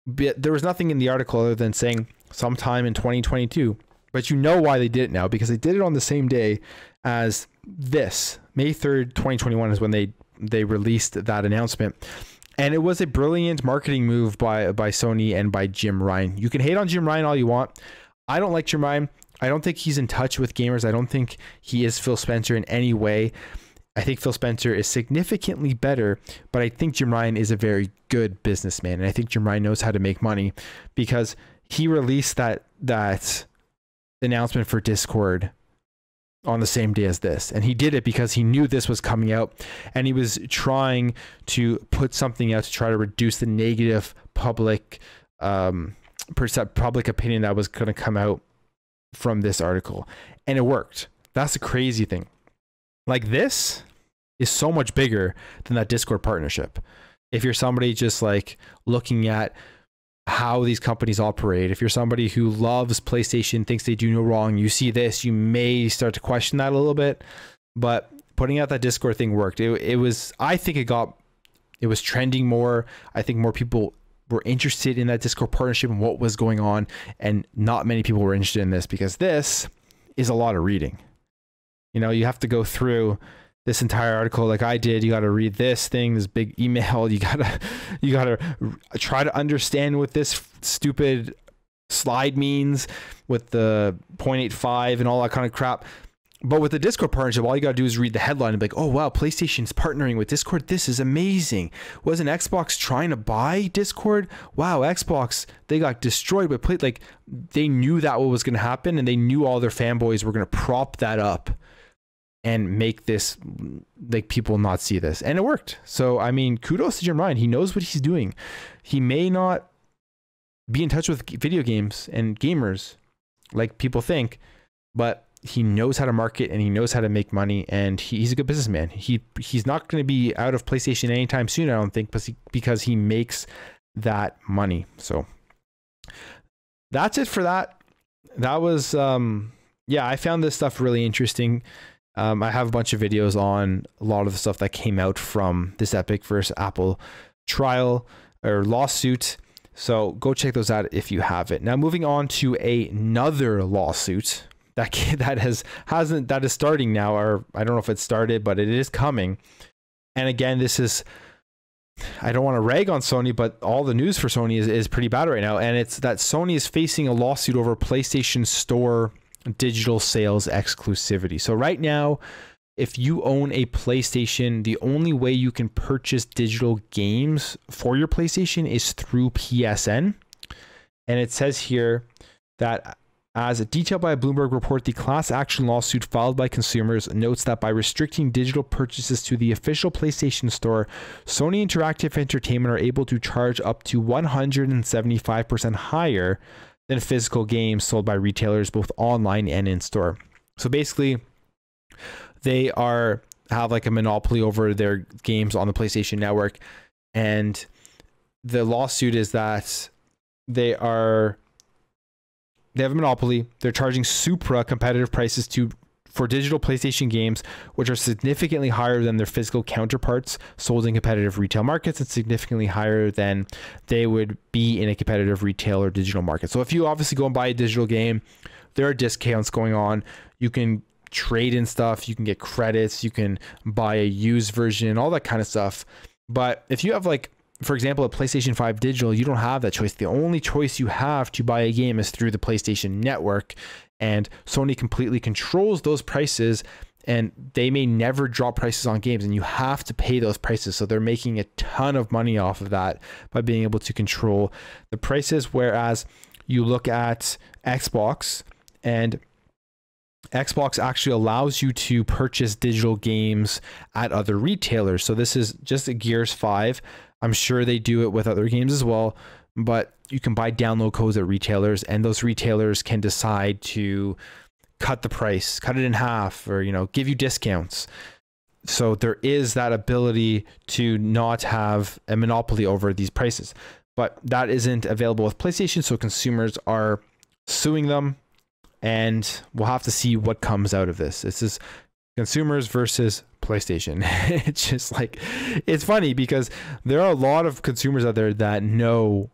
But there was nothing in the article other than saying sometime in 2022. But you know why they did it now, because they did it on the same day as this. May 3rd, 2021 is when they released that announcement. And it was a brilliant marketing move by Sony and by Jim Ryan. You can hate on Jim Ryan all you want. I don't like Jim Ryan. I don't think he's in touch with gamers. I don't think he is Phil Spencer in any way. I think Phil Spencer is significantly better, but I think Jim Ryan is a very good businessman. And I think Jim Ryan knows how to make money, because he released that announcement for Discord on the same day as this. And he did it because he knew this was coming out, and he was trying to put something out to try to reduce the negative public opinion that was going to come out from this article. And it worked. That's the crazy thing. Like, this is so much bigger than that Discord partnership. If you're somebody just like looking at how these companies operate, if you're somebody who loves PlayStation, thinks they do no wrong, you see this, you may start to question that a little bit. But putting out that Discord thing worked. It was, I think it was trending more. I think more people were interested in that Discord partnership and what was going on, and not many people were interested in this, because this is a lot of reading. You know, you have to go through this entire article like I did. You got to read this thing, this big email. You gotta try to understand what this stupid slide means with the 0.85 and all that kind of crap. But with the Discord partnership, all you got to do is read the headline and be like, oh, wow, PlayStation's partnering with Discord. This is amazing. Wasn't Xbox trying to buy Discord? Wow, Xbox, they got destroyed. But like, they knew that what was going to happen, and they knew all their fanboys were going to prop that up and make this, like, people not see this. And it worked. So, I mean, kudos to Jim Ryan. He knows what he's doing. He may not be in touch with video games and gamers like people think, but he knows how to market and he knows how to make money, and he's a good businessman. He's not going to be out of PlayStation anytime soon, I don't think, because he makes that money. So that's it for that. That was, yeah, I found this stuff really interesting. I have a bunch of videos on a lot of the stuff that came out from this Epic versus Apple trial or lawsuit. So go check those out if you have it. Now moving on to another lawsuit that is starting now, or I don't know if it started, but it is coming. And again, this is, I don't want to rag on Sony, but all the news for Sony is pretty bad right now. And it's that Sony is facing a lawsuit over PlayStation Store digital sales exclusivity. So right now, if you own a PlayStation, the only way you can purchase digital games for your PlayStation is through PSN. And it says here that, as detailed by a Bloomberg report, the class action lawsuit filed by consumers notes that by restricting digital purchases to the official PlayStation Store, Sony Interactive Entertainment are able to charge up to 175% higher than physical games sold by retailers both online and in store. So basically, they have like a monopoly over their games on the PlayStation Network, and the lawsuit is that they have a monopoly. They're charging supra competitive prices for digital PlayStation games, which are significantly higher than their physical counterparts sold in competitive retail markets, and significantly higher than they would be in a competitive retail or digital market. So if you obviously go and buy a digital game, there are discounts going on. You can trade in stuff, you can get credits, you can buy a used version, all that kind of stuff. But if you have, like, for example, a PlayStation 5 digital, you don't have that choice. The only choice you have to buy a game is through the PlayStation Network, and Sony completely controls those prices, and they may never drop prices on games, and you have to pay those prices. So they're making a ton of money off of that by being able to control the prices. Whereas you look at Xbox, and Xbox actually allows you to purchase digital games at other retailers. So this is just a Gears 5. I'm sure they do it with other games as well, but you can buy download codes at retailers, and those retailers can decide to cut the price, cut it in half, or, you know, give you discounts. So there is that ability to not have a monopoly over these prices, but that isn't available with PlayStation. So consumers are suing them, and we'll have to see what comes out of this. This is consumers versus PlayStation. It's just like, it's funny because there are a lot of consumers out there that know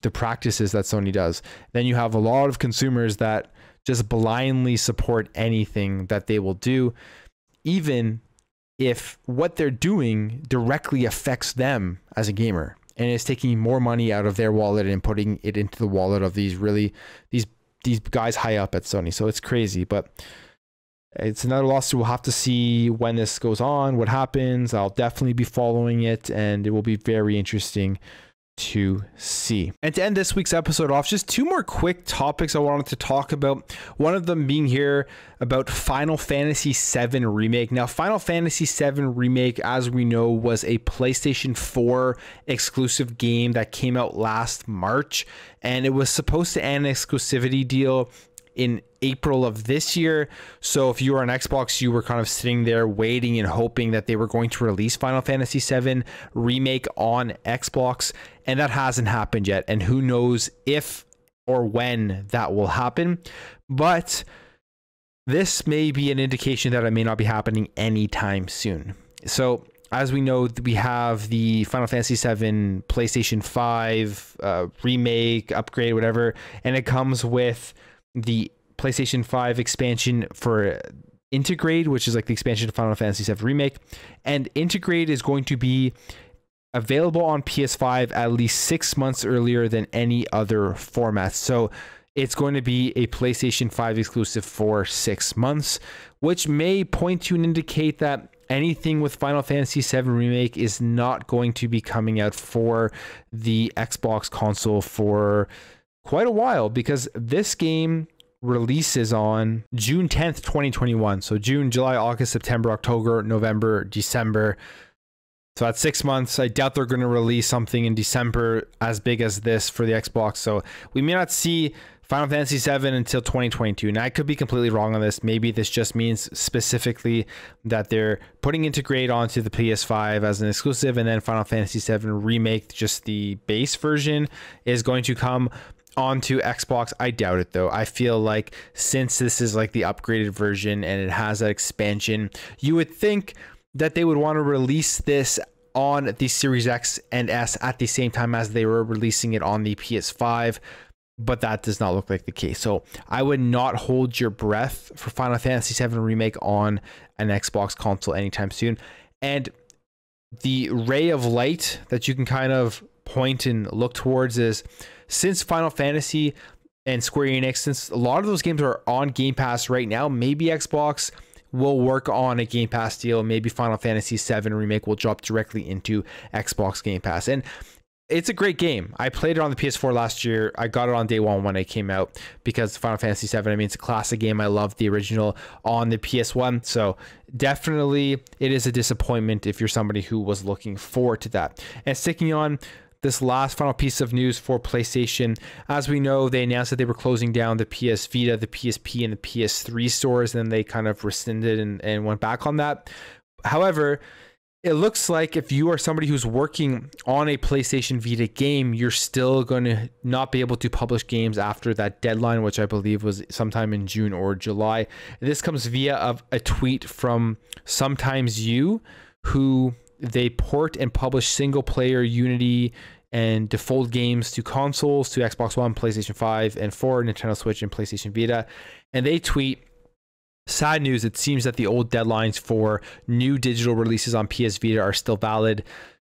the practices that Sony does. Then you have a lot of consumers that just blindly support anything that they will do, even if what they're doing directly affects them as a gamer, and it's taking more money out of their wallet and putting it into the wallet of these guys high up at Sony. So it's crazy, but it's another lawsuit. We'll have to see when this goes on, what happens. I'll definitely be following it, and it will be very interesting to see. And to end this week's episode off, just two more quick topics I wanted to talk about. One of them being here about Final Fantasy VII Remake. Now, Final Fantasy VII Remake, as we know, was a PlayStation 4 exclusive game that came out last March, and it was supposed to end an exclusivity deal in April of this year. So if you were on Xbox, you were kind of sitting there waiting and hoping that they were going to release Final Fantasy VII Remake on Xbox, and that hasn't happened yet, and who knows if or when that will happen. But this may be an indication that it may not be happening anytime soon. So as we know, we have the Final Fantasy VII PlayStation 5 remake, upgrade, whatever, and it comes with the PlayStation 5 expansion for Intergrade, which is like the expansion to Final Fantasy VII Remake. And Intergrade is going to be available on PS5 at least 6 months earlier than any other format. So it's going to be a PlayStation 5 exclusive for 6 months, which may point to and indicate that anything with Final Fantasy VII Remake is not going to be coming out for the Xbox console for quite a while, because this game releases on June 10th, 2021. So June, July, August, September, October, November, December. So that's 6 months. I doubt they're going to release something in December as big as this for the Xbox. So we may not see Final Fantasy VII until 2022. Now, I could be completely wrong on this. Maybe this just means specifically that they're putting Intergrade onto the PS5 as an exclusive, and then Final Fantasy VII Remake, just the base version, is going to come onto Xbox? I doubt it though. I feel like since this is like the upgraded version and it has that expansion, you would think that they would want to release this on the Series X and S at the same time as they were releasing it on the PS5, but that does not look like the case. So I would not hold your breath for Final Fantasy VII Remake on an Xbox console anytime soon. And the ray of light that you can kind of point and look towards is, since Final Fantasy and Square Enix, since a lot of those games are on Game Pass right now, maybe Xbox will work on a Game Pass deal. Maybe Final Fantasy VII Remake will drop directly into Xbox Game Pass. And it's a great game. I played it on the PS4 last year. I got it on day one when it came out because Final Fantasy VII, I mean, it's a classic game. I love the original on the PS1. So definitely it is a disappointment if you're somebody who was looking forward to that. And sticking on this last final piece of news for PlayStation, as we know, they announced that they were closing down the PS Vita, the PSP, and the PS3 stores, and then they kind of rescinded and went back on that. However, it looks like if you are somebody who's working on a PlayStation Vita game, you're still going to not be able to publish games after that deadline, which I believe was sometime in June or July. This comes via a tweet from Sometimes You, who they port and publish single player Unity and default games to consoles, to Xbox One, PlayStation 5 and 4, Nintendo Switch, and PlayStation Vita. And they tweet, "Sad news, it seems that the old deadlines for new digital releases on PS Vita are still valid.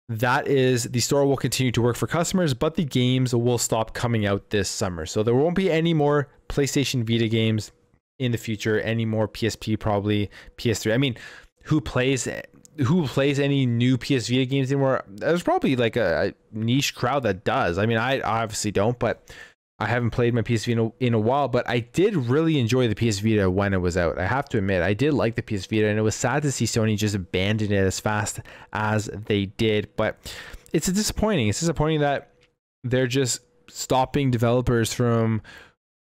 That is, the store will continue to work for customers, but the games will stop coming out this summer." So there won't be any more PlayStation Vita games in the future, any more PSP, probably PS3. I mean, who plays any new PS Vita games anymore? There's probably like a niche crowd that does. I mean, I obviously don't, but I haven't played my PS Vita in a while, but I did really enjoy the PS Vita when it was out. I have to admit, I did like the PS Vita, and it was sad to see Sony just abandon it as fast as they did. But it's disappointing. It's disappointing that they're just stopping developers from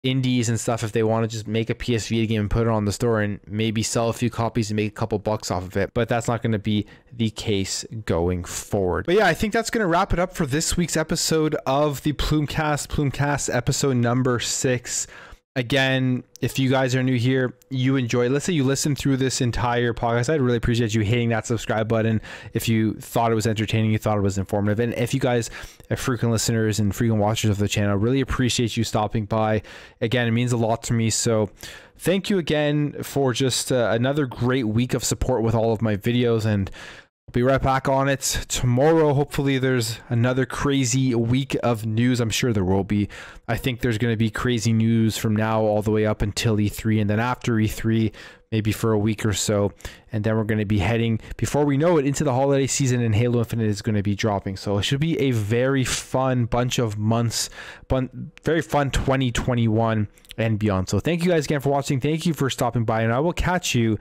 indies and stuff if they want to just make a PS Vita game and put it on the store and maybe sell a few copies and make a couple bucks off of it. But that's not going to be the case going forward. But yeah, I think that's going to wrap it up for this week's episode of the Plumecast episode number 6. Again, if you guys are new here, you enjoy, let's say you listen through this entire podcast, I'd really appreciate you hitting that subscribe button if you thought it was entertaining, you thought it was informative. And if you guys are frequent listeners and frequent watchers of the channel, really appreciate you stopping by. Again, it means a lot to me. So thank you again for just another great week of support with all of my videos, and I'll be right back on it tomorrow. Hopefully there's another crazy week of news. I'm sure there will be. I think there's going to be crazy news from now all the way up until E3, and then after E3, maybe for a week or so. And then we're going to be heading, before we know it, into the holiday season, and Halo Infinite is going to be dropping. So it should be a very fun bunch of months, very fun 2021 and beyond. So thank you guys again for watching. Thank you for stopping by, and I will catch you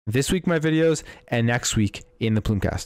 this week in my videos and next week in the Plumecast.